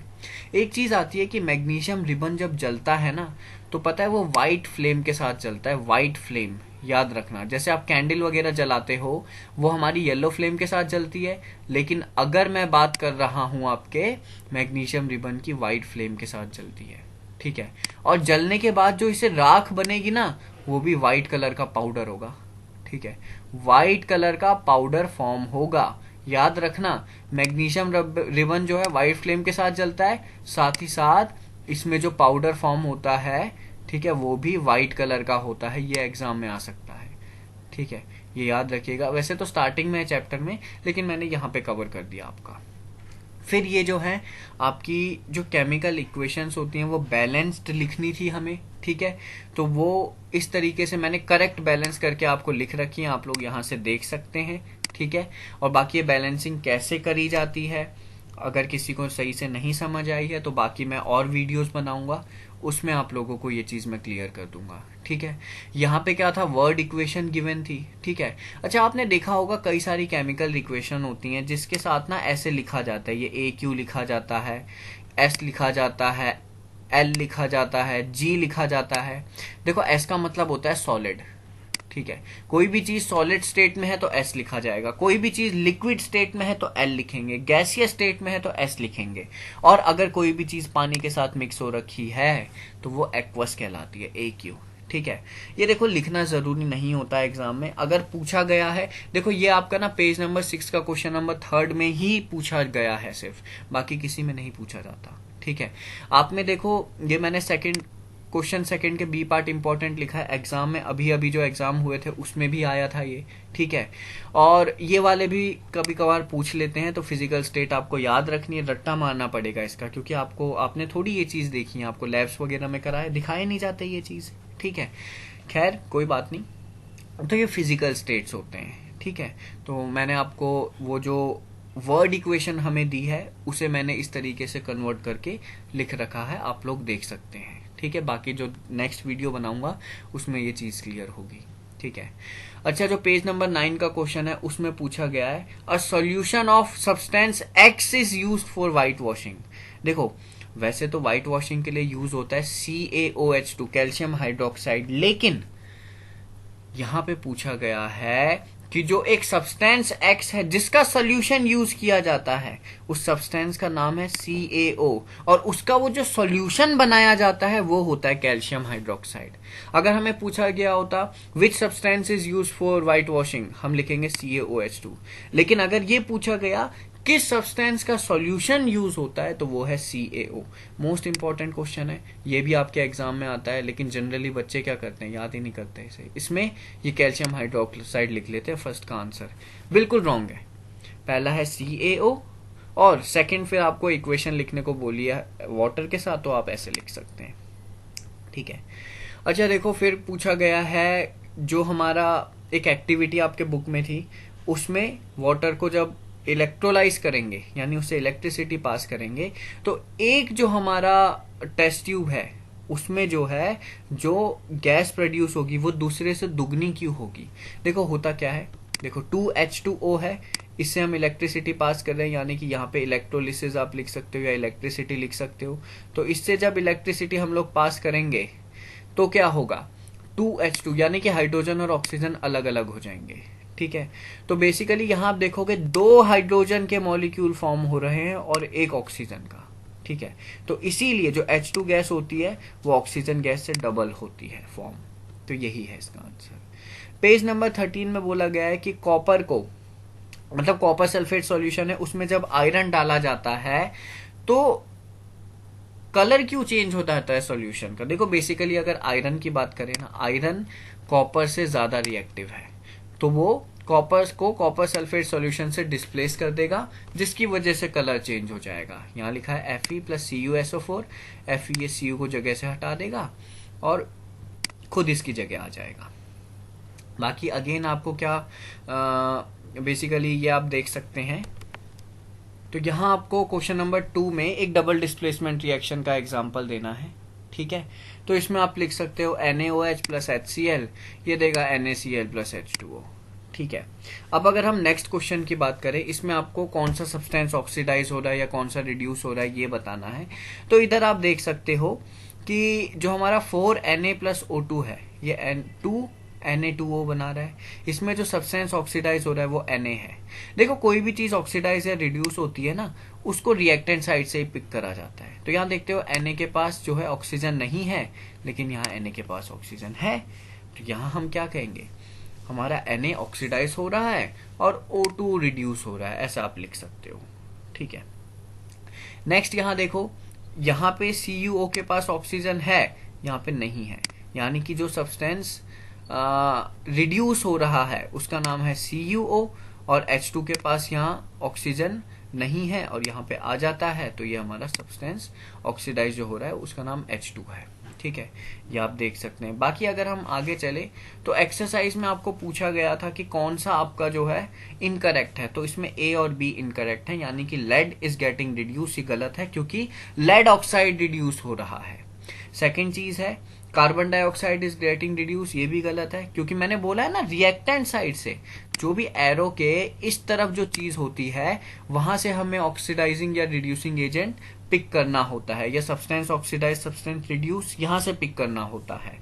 एक चीज आती है कि मैग्नीशियम रिबन जब जलता है ना, तो पता है वो व्हाइट फ्लेम के साथ जलता है। व्हाइट फ्लेम याद रखना, जैसे आप कैंडल वगैरह जलाते हो वो हमारी येलो फ्लेम के साथ जलती है, लेकिन अगर मैं बात कर रहा हूं आपके मैग्नीशियम रिबन की, व्हाइट फ्लेम के साथ जलती है। ठीक है, और जलने के बाद जो इसे राख बनेगी ना, वो भी व्हाइट कलर का पाउडर होगा। ठीक है, व्हाइट कलर का पाउडर फॉर्म होगा। याद रखना, मैग्नीशियम रिबन जो है व्हाइट फ्लेम के साथ जलता है, साथ ही साथ इसमें जो पाउडर फॉर्म होता है, ठीक है, वो भी व्हाइट कलर का होता है। ये एग्जाम में आ सकता है। ठीक है, ये याद रखिएगा। वैसे तो स्टार्टिंग में है चैप्टर में, लेकिन मैंने यहाँ पे कवर कर दिया आपका। फिर ये जो है आपकी जो केमिकल इक्वेशंस होती हैं वो बैलेंस्ड लिखनी थी हमें। ठीक है, तो वो इस तरीके से मैंने करेक्ट बैलेंस करके आपको लिख रखी है, आप लोग यहाँ से देख सकते हैं। ठीक है, और बाकी ये बैलेंसिंग कैसे करी जाती है, अगर किसी को सही से नहीं समझ आई है तो बाकी मैं और वीडियोस बनाऊंगा, उसमें आप लोगों को ये चीज मैं क्लियर कर दूंगा। ठीक है, यहाँ पे क्या था, वर्ड इक्वेशन गिवन थी। ठीक है, अच्छा आपने देखा होगा कई सारी केमिकल इक्वेशन होती हैं जिसके साथ ना ऐसे लिखा जाता है, ये AQ लिखा जाता है, S लिखा जाता है, L लिखा जाता है, G लिखा जाता है। देखो S का मतलब होता है सॉलिड। ठीक है, कोई भी चीज सॉलिड स्टेट में है तो S लिखा जाएगा, कोई भी चीज लिक्विड स्टेट में है तो L लिखेंगे, गैसियस स्टेट में है तो S लिखेंगे, और अगर कोई भी चीज पानी के साथ मिक्स हो रखी है तो वो एक्वस कहलाती है, AQ। ठीक है, ये देखो लिखना जरूरी नहीं होता एग्जाम में, अगर पूछा गया है, देखो ये आपका ना पेज नंबर 6 का क्वेश्चन नंबर 3 में ही पूछा गया है सिर्फ, बाकी किसी में नहीं पूछा जाता। ठीक है, आप में देखो ये मैंने क्वेश्चन सेकंड के बी पार्ट इंपॉर्टेंट लिखा है, एग्जाम में अभी अभी जो एग्जाम हुए थे उसमें भी आया था ये। ठीक है, और ये वाले भी कभी कभार पूछ लेते हैं, तो फिजिकल स्टेट आपको याद रखनी है, रट्टा मारना पड़ेगा इसका, क्योंकि आपने थोड़ी ये चीज देखी है, आपको लैब्स वगैरह में कराए दिखाए नहीं जाते ये चीज। ठीक है, खैर कोई बात नहीं, तो ये फिजिकल स्टेट्स होते हैं। ठीक है, तो मैंने आपको वो जो वर्ड इक्वेशन हमें दी है उसे मैंने इस तरीके से कन्वर्ट करके लिख रखा है, आप लोग देख सकते हैं। ठीक है, बाकी जो नेक्स्ट वीडियो बनाऊंगा उसमें ये चीज क्लियर होगी। ठीक है, अच्छा, जो पेज नंबर 9 का क्वेश्चन है उसमें पूछा गया है a solution of substance x is used for white washing. देखो, वैसे तो व्हाइट वॉशिंग के लिए यूज होता है CaOH2 कैल्शियम हाइड्रोक्साइड, लेकिन यहां पे पूछा गया है कि जो एक सब्सटेंस X है जिसका सॉल्यूशन यूज किया जाता है, उस सब्सटेंस का नाम है CaO, और उसका वो जो सॉल्यूशन बनाया जाता है वो होता है कैल्शियम हाइड्रोक्साइड। अगर हमें पूछा गया होता which substance is use for white washing, हम लिखेंगे CaOH2। लेकिन अगर ये पूछा गया किस सब्सटेंस का सॉल्यूशन यूज होता है, तो वो है CaO। मोस्ट इंपॉर्टेंट क्वेश्चन है, ये भी आपके एग्जाम में आता है, लेकिन जनरली बच्चे क्या करते हैं, याद ही नहीं करते इसे। इसमें ये कैल्शियम हाइड्रोक्साइड लिख लेते हैं फर्स्ट का आंसर, बिल्कुल रॉन्ग है। पहला है CaO, और सेकंड फिर आपको इक्वेशन लिखने को बोली है वाटर के साथ, तो आप ऐसे लिख सकते हैं। ठीक है, अच्छा देखो, फिर पूछा गया है जो हमारा एक एक्टिविटी आपके बुक में थी, उसमें वाटर को जब इलेक्ट्रोलाइज करेंगे यानी उससे इलेक्ट्रिसिटी पास करेंगे, तो एक जो हमारा टेस्ट ट्यूब है उसमें जो है जो गैस प्रोड्यूस होगी वो दूसरे से दुगनी क्यों होगी। देखो होता क्या है, देखो 2H2O है, इससे हम इलेक्ट्रिसिटी पास कर रहे हैं, यानी कि यहाँ पे इलेक्ट्रोलिसिस आप लिख सकते हो या इलेक्ट्रिसिटी लिख सकते हो। तो इससे जब इलेक्ट्रिसिटी हम लोग पास करेंगे तो क्या होगा, 2H2 यानी कि हाइड्रोजन और ऑक्सीजन अलग अलग हो जाएंगे। ठीक है, तो बेसिकली यहां आप देखोगे 2 हाइड्रोजन के मॉलिक्यूल फॉर्म हो रहे हैं और एक ऑक्सीजन का। ठीक है, तो इसीलिए जो H2 गैस होती है वो ऑक्सीजन गैस से डबल होती है फॉर्म। तो यही है इसका आंसर। पेज नंबर 13 में बोला गया है कि कॉपर को, मतलब कॉपर सल्फेट सॉल्यूशन है, उसमें जब आयरन डाला जाता है तो कलर क्यों चेंज होता है सॉल्यूशन का। देखो बेसिकली अगर आयरन की बात करें ना, आयरन कॉपर से ज्यादा रिएक्टिव है, तो वो कॉपर को कॉपर सल्फेट सॉल्यूशन से डिस्प्लेस कर देगा, जिसकी वजह से कलर चेंज हो जाएगा। यहाँ लिखा है Fe + CuSO4, Fe ये Cu को जगह से हटा देगा और खुद इसकी जगह आ जाएगा। बाकी अगेन आपको क्या बेसिकली ये आप देख सकते हैं। तो यहाँ आपको क्वेश्चन नंबर 2 में एक डबल डिस्प्लेसमेंट रिएक्शन का एग्जाम्पल देना है। ठीक है, तो इसमें आप लिख सकते हो NaOH + HCl, ये देगा NaCl + H2O। ठीक है, अब अगर हम नेक्स्ट क्वेश्चन की बात करें, इसमें आपको कौन सा सब्सटेंस ऑक्सीडाइज हो रहा है या कौन सा रिड्यूस हो रहा है ये बताना है। तो इधर आप देख सकते हो कि जो हमारा 4Na + O2 है, ये 2Na2O बना रहा है। इसमें जो सब्सटेंस ऑक्सीडाइज हो रहा है वो Na है। देखो कोई भी चीज ऑक्सीडाइज या रिड्यूस होती है ना, उसको रिएक्टेंट साइड से ही पिक करा जाता है। तो यहाँ देखते हो Na के पास जो है ऑक्सीजन नहीं है, लेकिन यहाँ Na के पास ऑक्सीजन है। तो यहाँ हम क्या कहेंगे, हमारा Na ऑक्सीडाइज हो रहा है और O2 रिड्यूस हो रहा है, ऐसा आप लिख सकते हो। ठीक है, नेक्स्ट यहाँ देखो, यहाँ पे CuO के पास ऑक्सीजन है, यहाँ पे नहीं है, यानी कि जो सब्सटेंस रिड्यूस हो रहा है उसका नाम है CuO, और H2 के पास यहाँ ऑक्सीजन नहीं है और यहाँ पे आ जाता है, तो ये हमारा सब्सटेंस ऑक्सीडाइज जो हो रहा है उसका नाम H2 है। ठीक है, ये आप देख सकते हैं। बाकी अगर हम आगे चले तो एक्सरसाइज में आपको पूछा गया था कि कौन सा आपका जो है इनकरेक्ट है, तो इसमें A और B इनकरेक्ट है, यानी कि लेड इज गेटिंग रिड्यूस, ये गलत है क्योंकि लेड ऑक्साइड रिड्यूस हो रहा है। सेकेंड चीज है carbon dioxide is getting reduce, ये भी गलत है क्योंकि मैंने बोला है ना रिएक्टेंट साइड से, जो भी एरो के इस तरफ जो चीज होती है वहां से हमें ऑक्सीडाइजिंग या रिड्यूसिंग एजेंट पिक करना होता है, या सब्सटेंस ऑक्सीडाइज सब्सटेंस रिड्यूस यहां से पिक करना होता है।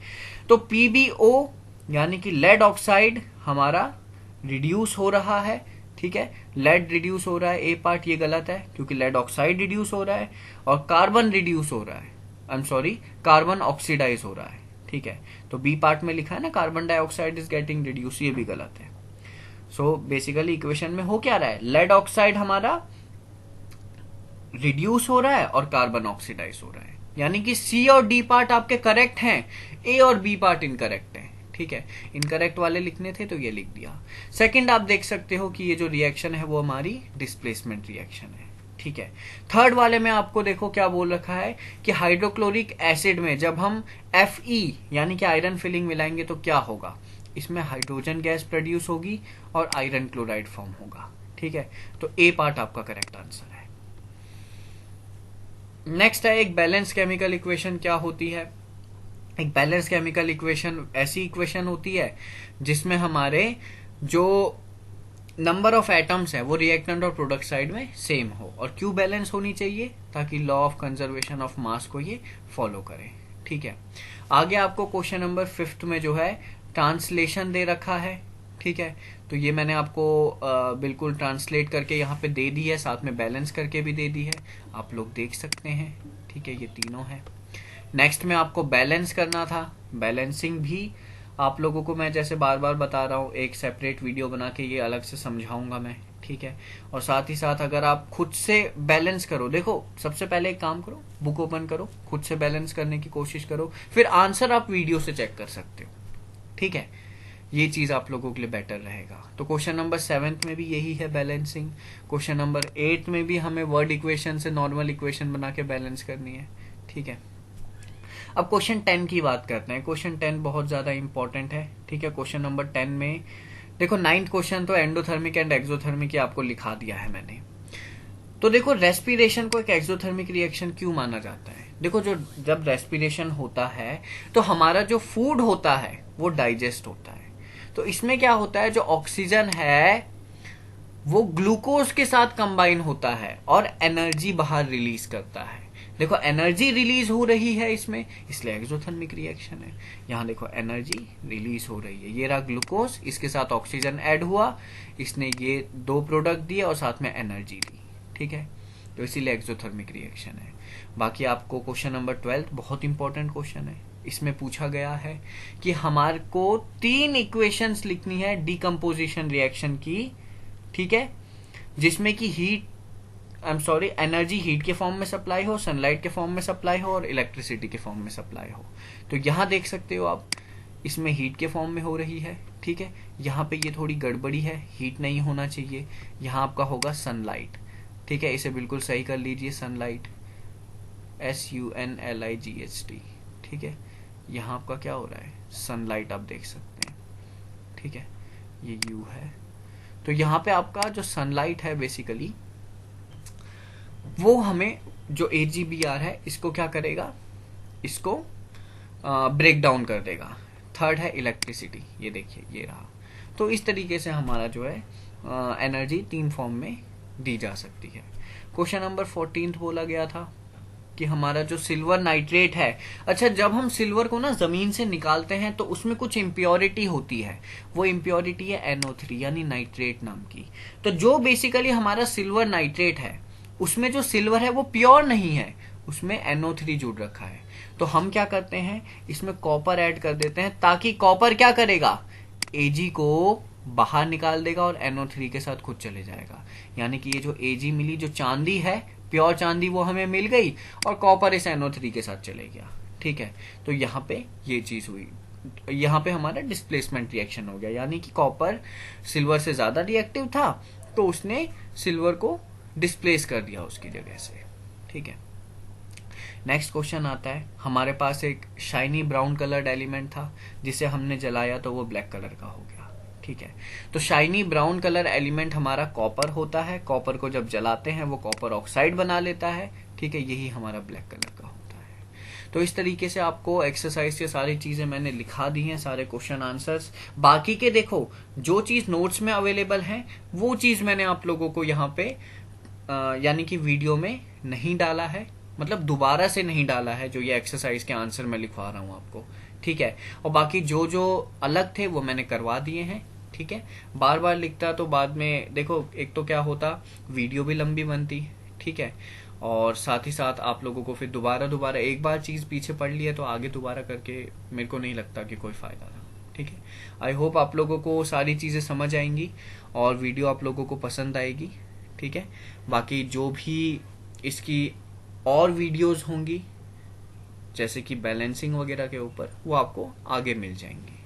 तो PbO यानी कि लेड ऑक्साइड हमारा रिड्यूस हो रहा है। ठीक है, लेड रिड्यूस हो रहा है, A पार्ट ये गलत है क्योंकि लेड ऑक्साइड रिड्यूस हो रहा है, और कार्बन रिड्यूस हो रहा है, कार्बन ऑक्सीडाइज हो रहा है। ठीक है, तो B पार्ट में लिखा है ना carbon dioxide is getting reduce, ये भी गलत है। सो बेसिकली इक्वेशन में हो क्या रहा है, लेड ऑक्साइड हमारा रिड्यूस हो रहा है और कार्बन ऑक्सीडाइज हो रहा है, यानी कि C और D पार्ट आपके करेक्ट हैं, A और B पार्ट इनकरेक्ट है। ठीक है, इनकरेक्ट वाले लिखने थे तो ये लिख दिया। सेकंड आप देख सकते हो कि ये जो रिएक्शन है वो हमारी डिस्प्लेसमेंट रिएक्शन है। ठीक है, थर्ड वाले में आपको देखो क्या बोल रखा है कि हाइड्रोक्लोरिक एसिड में जब हम Fe यानी कि आयरन फिलिंग मिलाएंगे तो क्या होगा, इसमें हाइड्रोजन गैस प्रोड्यूस होगी और आयरन क्लोराइड फॉर्म होगा। ठीक है, तो ए पार्ट आपका करेक्ट आंसर है। नेक्स्ट है एक बैलेंस केमिकल इक्वेशन क्या होती है। एक बैलेंस केमिकल इक्वेशन ऐसी इक्वेशन होती है जिसमें हमारे जो नंबर ऑफ एटम्स है वो रिएक्टेंट और प्रोडक्ट साइड में सेम हो, और क्यों बैलेंस होनी चाहिए, ताकि law of conservation of mass को ये फॉलो करे। ठीक है, आगे आपको क्वेश्चन नंबर 5 में जो है ट्रांसलेशन दे रखा है। ठीक है, तो ये मैंने आपको बिल्कुल ट्रांसलेट करके यहाँ पे दे दी है, साथ में बैलेंस करके भी दे दी है, आप लोग देख सकते हैं। ठीक है, ये तीनों है। नेक्स्ट में आपको बैलेंस करना था, बैलेंसिंग भी आप लोगों को मैं जैसे बार बार बता रहा हूँ, एक सेपरेट वीडियो बना के ये अलग से समझाऊंगा मैं। ठीक है, और साथ ही साथ अगर आप खुद से बैलेंस करो, देखो सबसे पहले एक काम करो, बुक ओपन करो, खुद से बैलेंस करने की कोशिश करो, फिर आंसर आप वीडियो से चेक कर सकते हो। ठीक है, ये चीज आप लोगों के लिए बेटर रहेगा। तो क्वेश्चन नंबर 7 में भी यही है बैलेंसिंग। क्वेश्चन नंबर 8 में भी हमें वर्ड इक्वेशन से नॉर्मल इक्वेशन बना के बैलेंस करनी है। ठीक है, अब क्वेश्चन 10 की बात करते हैं। क्वेश्चन 10 बहुत ज्यादा इंपॉर्टेंट है। ठीक है, क्वेश्चन नंबर 10 में देखो 9th क्वेश्चन तो एंडोथर्मिक एंड एक्सोथर्मिक की आपको लिखा दिया है मैंने। तो देखो रेस्पिरेशन को एक एक्सोथर्मिक रिएक्शन क्यों माना जाता है। देखो जब रेस्पिरेशन होता है तो हमारा जो फूड होता है वो डाइजेस्ट होता है। तो इसमें क्या होता है, जो ऑक्सीजन है वो ग्लूकोज के साथ कंबाइन होता है और एनर्जी बाहर रिलीज करता है। देखो एनर्जी रिलीज हो रही है इसमें, इसलिए एक्सोथर्मिक रिएक्शन है। यहां देखो एनर्जी रिलीज हो रही है, ये रहा ग्लूकोज, इसके साथ ऑक्सीजन ऐड हुआ, इसने ये 2 प्रोडक्ट दिए और साथ में एनर्जी दी। ठीक है, तो इसीलिए एक्सोथर्मिक रिएक्शन है। बाकी आपको क्वेश्चन नंबर 12 बहुत इंपॉर्टेंट क्वेश्चन है। इसमें पूछा गया है कि हमारे को 3 इक्वेशंस लिखनी है डिकम्पोजिशन रिएक्शन की। ठीक है, जिसमें कि एनर्जी हीट के फॉर्म में सप्लाई हो, सनलाइट के फॉर्म में सप्लाई हो और इलेक्ट्रिसिटी के फॉर्म में सप्लाई हो। तो यहां देख सकते हो आप, इसमें हीट के फॉर्म में हो रही है। ठीक है, यहाँ पे ये थोड़ी गड़बड़ी है, हीट नहीं होना चाहिए, यहाँ आपका होगा सनलाइट। ठीक है, इसे बिल्कुल सही कर लीजिए, सनलाइट, SUNLIGHT। ठीक है, यहाँ आपका क्या हो रहा है, सनलाइट, आप देख सकते हैं। ठीक है, ये U है। तो यहाँ पे आपका जो सनलाइट है बेसिकली वो हमें जो AgBr है इसको क्या करेगा, इसको ब्रेक डाउन कर देगा। थर्ड है इलेक्ट्रिसिटी, ये देखिए ये रहा। तो इस तरीके से हमारा जो है एनर्जी 3 फॉर्म में दी जा सकती है। क्वेश्चन नंबर 14 बोला गया था कि हमारा जो सिल्वर नाइट्रेट है, अच्छा जब हम सिल्वर को ना जमीन से निकालते हैं तो उसमें कुछ इम्प्योरिटी होती है, वो इम्प्योरिटी है NO3 यानी नाइट्रेट नाम की। तो जो बेसिकली हमारा सिल्वर नाइट्रेट है उसमें जो सिल्वर है वो प्योर नहीं है, उसमें NO3 जुड़ रखा है। तो हम क्या करते हैं, इसमें कॉपर ऐड कर देते हैं, ताकि कॉपर क्या करेगा, Ag को बाहर निकाल देगा और NO3 के साथ खुद चले जाएगा। यानी कि ये जो Ag मिली, जो चांदी है प्योर चांदी, वो हमें मिल गई और कॉपर इस NO3 के साथ चले गया। ठीक है, तो यहाँ पे ये चीज हुई, यहाँ पे हमारा डिस्प्लेसमेंट रिएक्शन हो गया, यानी कि कॉपर सिल्वर से ज्यादा रिएक्टिव था तो उसने सिल्वर को डिस्प्लेस कर दिया उसकी जगह से। ठीक है, नेक्स्ट क्वेश्चन आता है, हमारे पास एक शाइनी ब्राउन कलर्ड एलिमेंट था जिसे हमने जलाया तो वो ब्लैक कलर का हो गया। ठीक है, तो शाइनी ब्राउन कलर एलिमेंट हमारा कॉपर होता है, कॉपर को जब जलाते हैं वो कॉपर ऑक्साइड बना लेता है। ठीक है, यही हमारा ब्लैक कलर का होता है। तो इस तरीके से आपको एक्सरसाइज के सारी चीजें मैंने लिखा दी हैं, सारे क्वेश्चन आंसर्स। बाकी के देखो जो चीज नोट्स में अवेलेबल है वो चीज मैंने आप लोगों को यहाँ पे यानी कि वीडियो में नहीं डाला है, मतलब दोबारा से नहीं डाला है, जो ये एक्सरसाइज के आंसर मैं लिखवा रहा हूँ आपको। ठीक है, और बाकी जो जो अलग थे वो मैंने करवा दिए हैं। ठीक है, बार बार लिखता तो बाद में देखो एक तो क्या होता, वीडियो भी लंबी बनती। ठीक है, और साथ ही साथ आप लोगों को फिर दोबारा एक बार चीज पीछे पढ़ लिया तो आगे दोबारा करके मेरे को नहीं लगता कि कोई फायदा था। ठीक है, आई होप आप लोगों को सारी चीजें समझ आएंगी और वीडियो आप लोगों को पसंद आएगी। ठीक है, बाकी जो भी इसकी और वीडियोस होंगी जैसे कि बैलेंसिंग वगैरह के ऊपर, वो आपको आगे मिल जाएंगी।